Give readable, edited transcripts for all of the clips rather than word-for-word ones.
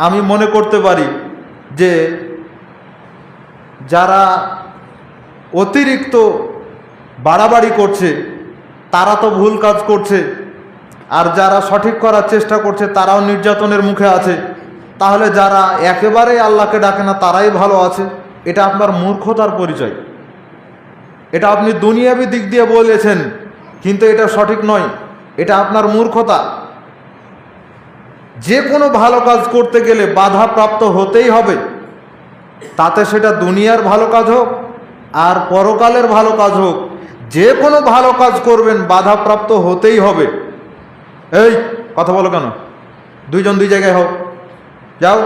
আমি মনে করতে পারি যে যারা অতিরিক্ত বাড়াবাড়ি করছে তারা তো ভুল কাজ করছে, আর যারা সঠিক করার চেষ্টা করছে তারাও নির্যাতনের মুখে আছে। তাহলে যারা একেবারেই আল্লাহকে ডাকে না তারাই ভালো আছে, এটা আপনার মূর্খতার পরিচয়। এটা আপনি দুনিয়াবি দিক দিয়ে বলেছেন, কিন্তু এটা সঠিক নয়, এটা আপনার মূর্খতা। যে কোনো ভালো কাজ করতে গেলে বাধাপ্রাপ্ত হতেই হবে, তাতে সেটা দুনিয়ার ভালো কাজ হোক আর পরকালের ভালো কাজ হোক, যে কোনো ভালো কাজ করবেন বাধাপ্রাপ্ত হতেই হবে। এই কথা বলো কেন? দুইজন দুই জায়গায় হোক, যাও।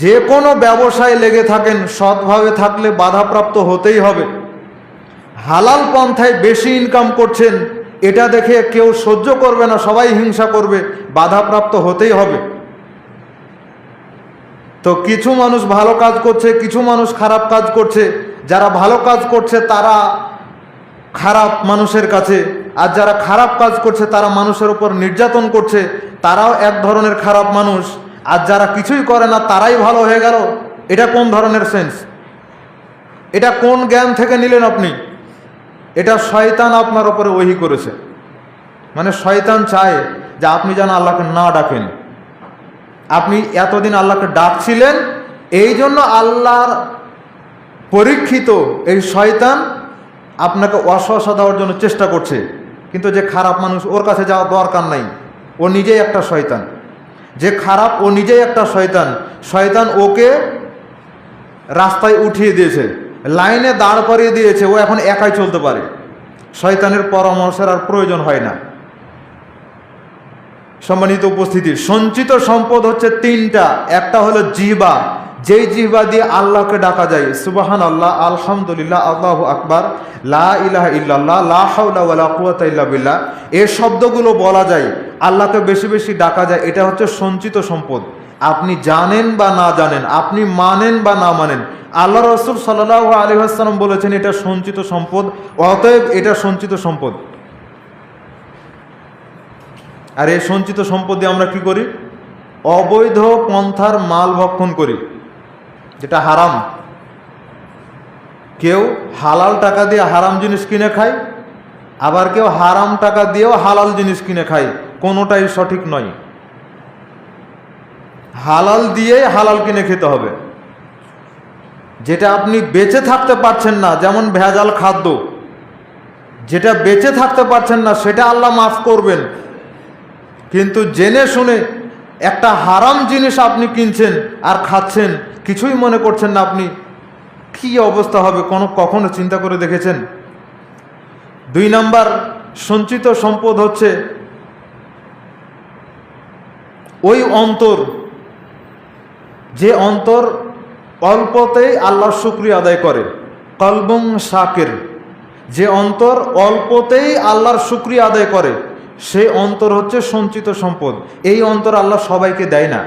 যে কোনো ব্যবসায় লেগে থাকেন, সৎভাবে থাকলে বাধাপ্রাপ্ত হতেই হবে। হালাল পন্থায় বেশি ইনকাম করছেন, এটা দেখে কেউ সহ্য করবে না, সবাই হিংসা করবে, বাধাপ্রাপ্ত হতেই হবে। তো কিছু মানুষ ভালো কাজ করছে, কিছু মানুষ খারাপ কাজ করছে। যারা ভালো কাজ করছে তারা খারাপ মানুষের কাছে, আর যারা খারাপ কাজ করছে তারা মানুষের উপর নির্যাতন করছে, তারাও এক ধরনের খারাপ মানুষ। আর যারা কিছুই করে না তারাই ভালো হয়ে গেল, এটা কোন ধরনের সেন্স? এটা কোন জ্ঞান থেকে নিলেন আপনি? এটা শয়তান আপনার উপরে ওহী করেছে। মানে শয়তান চায় যে আপনি যেন আল্লাহকে না ডাকেন। আপনি এতদিন আল্লাহকে ডাকছিলেন, এই জন্য আল্লাহর পরীক্ষিত এই শয়তান আপনাকে ওয়াসওয়াসা দেওয়ার জন্য চেষ্টা করছে। কিন্তু যে খারাপ মানুষ, ওর কাছে যাওয়ার দরকার নাই, ও নিজেই একটা শয়তান। যে খারাপ ও নিজেই একটা শয়তান। শয়তান ওকে রাস্তায় উঠিয়ে দিয়েছে, লাইনে দাঁড় করিয়ে দিয়েছে, ও এখন একাই চলতে পারে, শয়তানের পরামর্শের আর প্রয়োজন হয় না। সম্মানিত উপস্থিতি, সঞ্চিত সম্পদ হচ্ছে তিনটা। একটা হলো জিহ্বা, যেই জিহ্বা দিয়ে আল্লাহকে ডাকা যায়, সুবহানাল্লাহ, আলহামদুলিল্লাহ, আল্লাহু আকবার, লা ইলাহা ইল্লাল্লাহ, লা হাওলা ওয়ালা কুওয়াতা ইল্লা বিল্লাহ, এই শব্দগুলো বলা যায়, আল্লাহকে বেশি বেশি ডাকা যায়। এটা হচ্ছে সঞ্চিত সম্পদ। আপনি জানেন বা না জানেন, আপনি মানেন বা না মানেন, আল্লাহ রাসূল সাল্লাল্লাহু আলাইহি ওয়াসাল্লাম বলেছেন এটা সঞ্চিত সম্পদ, অতএব এটা সঞ্চিত সম্পদ। আর এই সঞ্চিত সম্পদ দিয়ে আমরা কি করি? অবৈধ পন্থার মাল ভক্ষণ করি, যেটা হারাম। কেউ হালাল টাকা দিয়ে হারাম জিনিস কিনে খায়, আবার কেউ হারাম টাকা দিয়েও হালাল জিনিস কিনে খায়, কোনোটাই সঠিক নয়। হালাল দিয়েই হালাল কিনে খেতে হবে। যেটা আপনি বেঁচে থাকতে পারছেন না, যেমন ভেজাল খাদ্য, যেটা বেঁচে থাকতে পারছেন না সেটা আল্লাহ মাফ করবেন। কিন্তু জেনে শুনে একটা হারাম জিনিস আপনি কিনছেন আর খাচ্ছেন, কিছুই মনে করছেন না আপনি, কি অবস্থা হবে কখনো চিন্তা করে দেখেছেন? 2 নাম্বার সঞ্চিত সম্পদ হচ্ছে ওই অন্তর, যে অন্তর অল্পতেই আল্লাহর শুকরিয়া আদায় করে, কলবুন শাকির। যে অন্তর অল্পতেই আল্লাহর শুকরিয়া আদায় করে, সেই অন্তর হচ্ছে সঞ্চিত সম্পদ। এই অন্তর আল্লাহ সবাইকে দেয় না।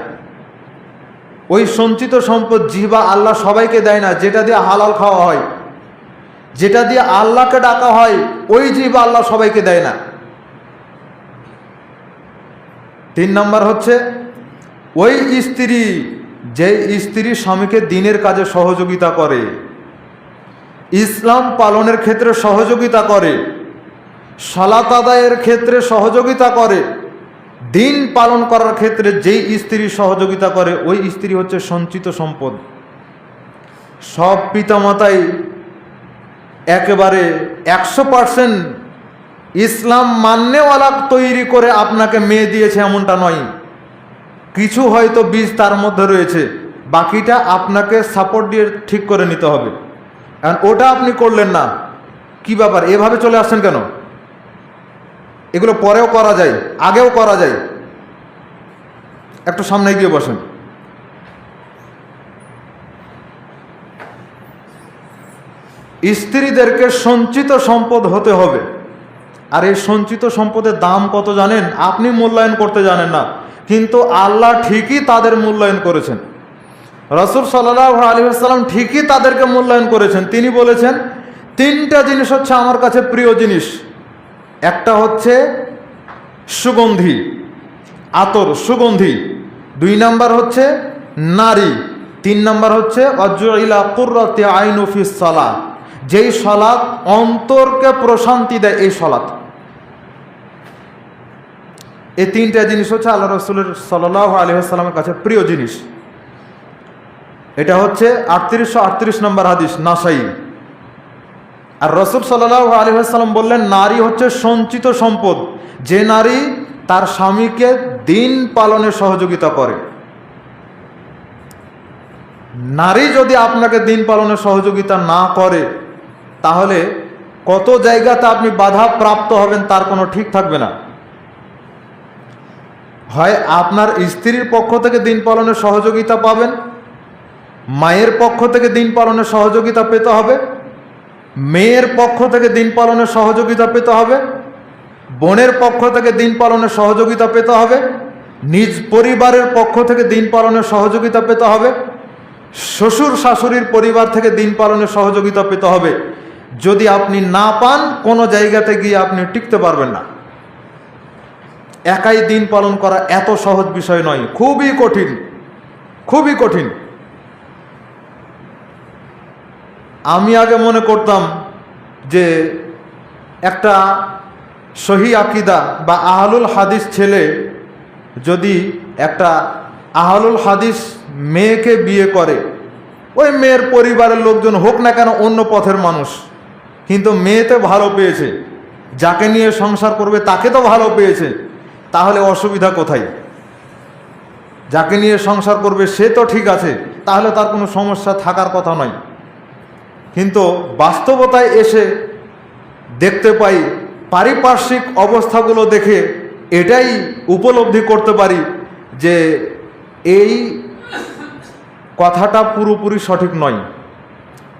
ওই সঞ্চিত সম্পদ জিহ্বা আল্লাহ সবাইকে দেয় না। যেটা দিয়ে হালাল খাওয়া হয়, যেটা দিয়ে আল্লাহকে ডাকা হয়, ওই জিহ্বা আল্লাহ সবাইকে দেয় না। 3 নাম্বার হচ্ছে ওই স্ত্রী, যে স্ত্রী স্বামীকে দ্বীনের কাজে সহযোগিতা করে, ইসলাম পালনের ক্ষেত্রে সহযোগিতা করে, সালাত আদায়ের ক্ষেত্রে সহযোগিতা করে, দিন পালন করার ক্ষেত্রে যেই স্ত্রী সহযোগিতা করে, ওই স্ত্রী হচ্ছে সঞ্চিত সম্পদ। সব পিতামাতাই একেবারে 100% ইসলাম মান্যওয়ালা তৈরি করে আপনাকে মেয়ে দিয়েছে এমনটা নয়। কিছু হয়তো বীজ তার মধ্যে রয়েছে, বাকিটা আপনাকে সাপোর্ট দিয়ে ঠিক করে নিতে হবে। কারণ ওটা আপনি করলেন না, কি ব্যাপার, এভাবে চলে আসছেন কেন? এগুলো পরেও করা যায়, আগেও করা যায়। একটু সামনে গিয়ে বসেন। স্ত্রীদেরকে সঞ্চিত সম্পদ হতে হবে। আর এই সঞ্চিত সম্পদের দাম কত জানেন? আপনি মূল্যায়ন করতে জানেন না, কিন্তু আল্লাহ ঠিকই তাদের মূল্যায়ন করেছেন। রাসূল সাল্লাল্লাহু আলাইহি ওয়াসাল্লাম ঠিকই তাদেরকে মূল্যায়ন করেছেন। তিনি বলেছেন 3টা জিনিস হচ্ছে আমার কাছে প্রিয় জিনিস। একটা হচ্ছে সুগন্ধি, আতর সুগন্ধি। 2 নাম্বার হচ্ছে নারী। 3 নাম্বার হচ্ছে অজইলা কুররাতি আইনু ফিস সালাত, যেই সালাত অন্তরকে প্রশান্তি দেয়, এই সালাত। এই 3টা জিনিস হচ্ছে আল্লাহ রাসূলের সাল্লাল্লাহু আলাইহি ওয়াসাল্লামের কাছে প্রিয় জিনিস। এটা হচ্ছে 3838 নম্বর হাদিস, নাসাই। আর রাসূল সাল্লাল্লাহু আলাইহি ওয়াসাল্লাম বললেন, নারী হচ্ছে সঞ্চিত সম্পদ, যে নারী তার স্বামীকে দিন পালনে সহযোগিতা করে। নারী যদি আপনাকে দিন পালনে সহযোগিতা না করে, তাহলে কত জায়গাতে আপনি বাধা প্রাপ্ত হবেন তার কোনো ঠিক থাকবে না। হয় আপনার স্ত্রীর পক্ষ থেকে দিন পালনের সহযোগিতা পাবেন, মায়ের পক্ষ থেকে দিন পালনের সহযোগিতা পেতে হবে, মেয়ের পক্ষ থেকে দিন পালনের সহযোগিতা পেতে হবে, বোনের পক্ষ থেকে দিন পালনের সহযোগিতা পেতে হবে, নিজ পরিবারের পক্ষ থেকে দিন পালনের সহযোগিতা পেতে হবে, শ্বশুর শাশুড়ির পরিবার থেকে দিন পালনের সহযোগিতা পেতে হবে। যদি আপনি না পান, কোনো জায়গাতে গিয়ে আপনি টিকতে পারবেন না। একাই দিন পালন করা এত সহজ বিষয় নয়, খুবই কঠিন, খুবই কঠিন। আমি আগে মনে করতাম যে একটা সহি আকীদা বা আহলুল হাদিস ছেলে যদি একটা আহলুল হাদিস মেয়েকে বিয়ে করে, ওই মেয়ের পরিবারের লোকজন হোক না কেন অন্য পথের মানুষ, কিন্তু মেয়েতে ভালো পেয়েছে, যাকে নিয়ে সংসার করবে তাকে তো ভালো পেয়েছে, তাহলে অসুবিধা কোথায়? যাকে নিয়ে সংসার করবে সে তো ঠিক আছে, তাহলে তার কোনো সমস্যা থাকার কথা নয়। কিন্তু বাস্তবতায় এসে দেখতে পাই, পারিপার্শ্বিক অবস্থাগুলো দেখে এটাই উপলব্ধি করতে পারি যে এই কথাটা পুরোপুরি সঠিক নয়।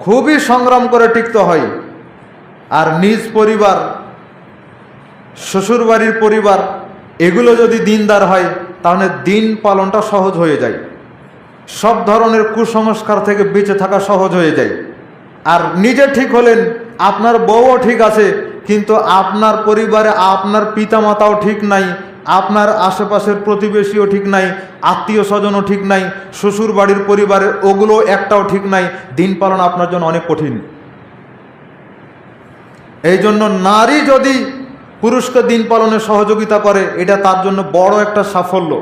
খুবই সংগ্রাম করে টিকতে হয়। আর নিজ পরিবার, শ্বশুরবাড়ির পরিবার, এগুলো যদি দিনদার হয়, তাহলে দিন পালনটা সহজ হয়ে যায়, সব ধরনের কুসংস্কার থেকে বেঁচে থাকা সহজ হয়ে যায়। আর নিজে ঠিক হলেন, আপনার বউও ঠিক আছে, কিন্তু আপনার পরিবারে আপনার পিতামাতাও ঠিক নাই, আপনার আশেপাশের প্রতিবেশীও ঠিক নাই, আত্মীয় স্বজনও ঠিক নাই, শ্বশুর বাড়ির পরিবারের ওগুলো একটাও ঠিক নাই, দিন পালন আপনার জন্য অনেক কঠিন। এই জন্য নারী যদি পুরুষকে দিন পালনে সহযোগিতা করে, এটা তার জন্য বড় একটা সাফল্য।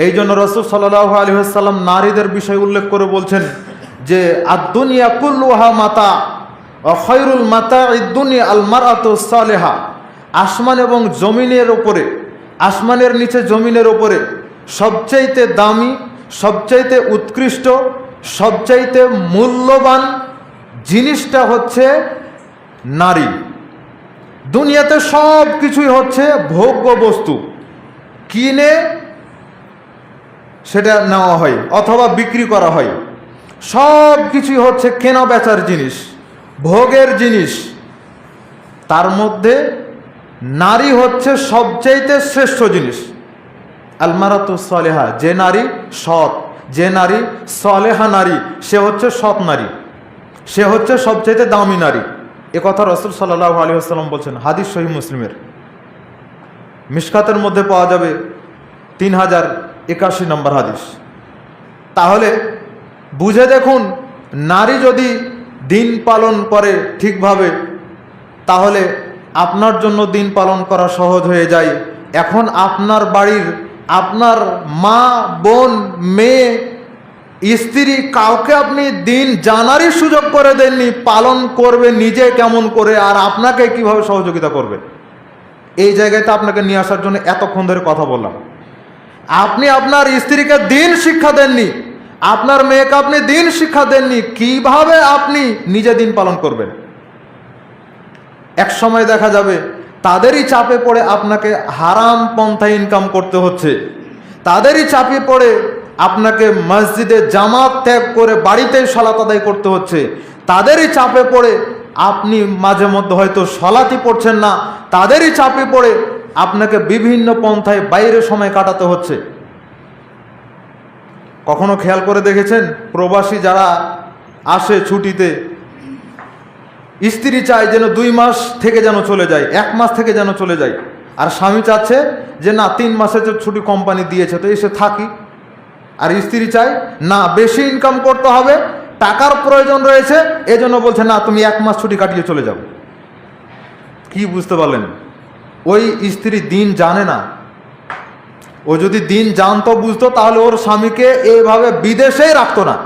এই জন্য রাসূল সাল্লাল্লাহু আলাইহি ওয়াসাল্লাম নারীদের বিষয় উল্লেখ করে বলছেন যে আদ-দুনিয়া কুল্লুহা মাতা ওয়া খায়রুল মাতা'id দুনিয়া আল মারআতু সালিহা। আসমান এবং জমিনের ওপরে, আসমানের নিচে জমিনের ওপরে সবচাইতে দামি, সবচাইতে উৎকৃষ্ট, সবচাইতে মূল্যবান জিনিসটা হচ্ছে নারী। দুনিয়াতে সব কিছুই হচ্ছে ভোগ্য বস্তু, কিনে সেটা নেওয়া হয় অথবা বিক্রি করা হয়, সব কিছুই হচ্ছে কেনা বেচার জিনিস, ভোগের জিনিস। তার মধ্যে নারী হচ্ছে সবচাইতে শ্রেষ্ঠ জিনিস। আল মারাতু সালেহা, যে নারী সৎ, যে নারী সালেহা নারী, সে হচ্ছে সৎ নারী, সে হচ্ছে সবচাইতে দামি নারী। এ কথা রাসূল সাল্লাল্লাহু আলাইহি ওয়াসাল্লাম বলছেন, হাদিস সহিহ মুসলিমের। মিশকাতের মধ্যে পাওয়া যাবে 3081 নম্বর হাদিস। তাহলে বুঝে দেখুন, নারী যদি দিন পালন করে ঠিকভাবে, তাহলে আপনার জন্য দিন পালন করা সহজ হয়ে যায়। এখন আপনার বাড়ির, আপনার মা, বোন, মেয়ে, স্ত্রী, কাউকে আপনি দিন জানারই সুযোগ করে দেননি, পালন করবে নিজে কেমন করে, আর আপনাকে কিভাবে সহযোগিতা করবে। এই জায়গাতে আপনাকে নিয়ে আসার জন্য এতক্ষণ ধরে কথা বললাম। আপনি আপনার স্ত্রীকে দিন শিক্ষা দেননি, আপনার মেয়েকে আপনি দিন শিক্ষা দেননি, কিভাবে আপনি নিজে দিন পালন করবেন? এক সময় দেখা যাবে তাদেরই চাপে পড়ে আপনাকে হারাম পন্থায় ইনকাম করতে হচ্ছে, তাদেরই চাপে পড়ে আপনাকে মসজিদে জামাত ত্যাগ করে বাড়িতেই সালাত আদায় করতে হচ্ছে, তাদেরই চাপে পড়ে আপনি মাঝে মধ্যে হয়তো সালাতই পড়ছেন না, তাদেরই চাপে পড়ে আপনাকে বিভিন্ন পন্থায় বাইরে সময় কাটাতে হচ্ছে। কখনো খেয়াল করে দেখেছেন, প্রবাসী যারা আসে ছুটিতে, স্ত্রী চায় যেন 2 মাস থেকে যেন চলে যায়, 1 মাস থেকে যেন চলে যায়, আর স্বামী চাচ্ছে যে না 3 মাসের যে ছুটি কোম্পানি দিয়েছে তো এসে থাকি, আর স্ত্রী চায় না বেশি ইনকাম করতে হবে, টাকার প্রয়োজন রয়েছে, এজন্য বলছে না তুমি 1 মাস ছুটি কাটিয়ে চলে যাও। কি বুঝতে পারলেন? ওই স্ত্রী দিন জানে না। ও যদি দিন জানতো বুঝতো তাহলে ওর স্বামীকে এইভাবে বিদেশেই রাখতো না,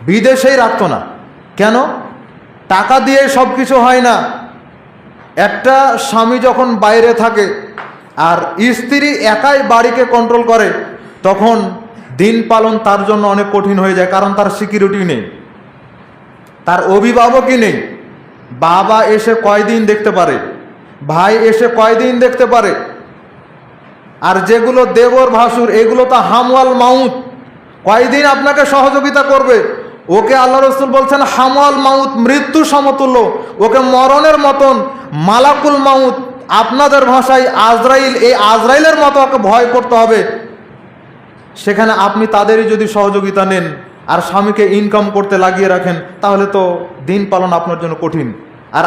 বিদেশেই রাখতো না। কেন? টাকা দিয়ে সব কিছু হয় না। একটা স্বামী যখন বাইরে থাকে আর স্ত্রী একাই বাড়িকে কন্ট্রোল করে, তখন দিন পালন তার জন্য অনেক কঠিন হয়ে যায়, কারণ তার সিকিউরিটি নেই, তার অভিভাবকই নেই। বাবা এসে কয়দিন দেখতে পারে, ভাই এসে কয়দিন দেখতে পারে, আর যেগুলো দেবর ভাসুর এগুলো তো হামওয়াল মাউত, কয়দিন আপনাকে সহযোগিতা করবে? ওকে আল্লাহ রসুল বলছেন হামওয়াল মাউত, মৃত্যু সমতুল্য, ওকে মরণের মতন, মালাকুল মাউত, আপনাদের ভাষায় আজরাইল, এই আজরাইলের মতো ওকে ভয় করতে হবে। সেখানে আপনি তাদেরই যদি সহযোগিতা নেন আর স্বামীকে ইনকাম করতে লাগিয়ে রাখেন, তাহলে তো দিন পালন আপনার জন্য কঠিন। আর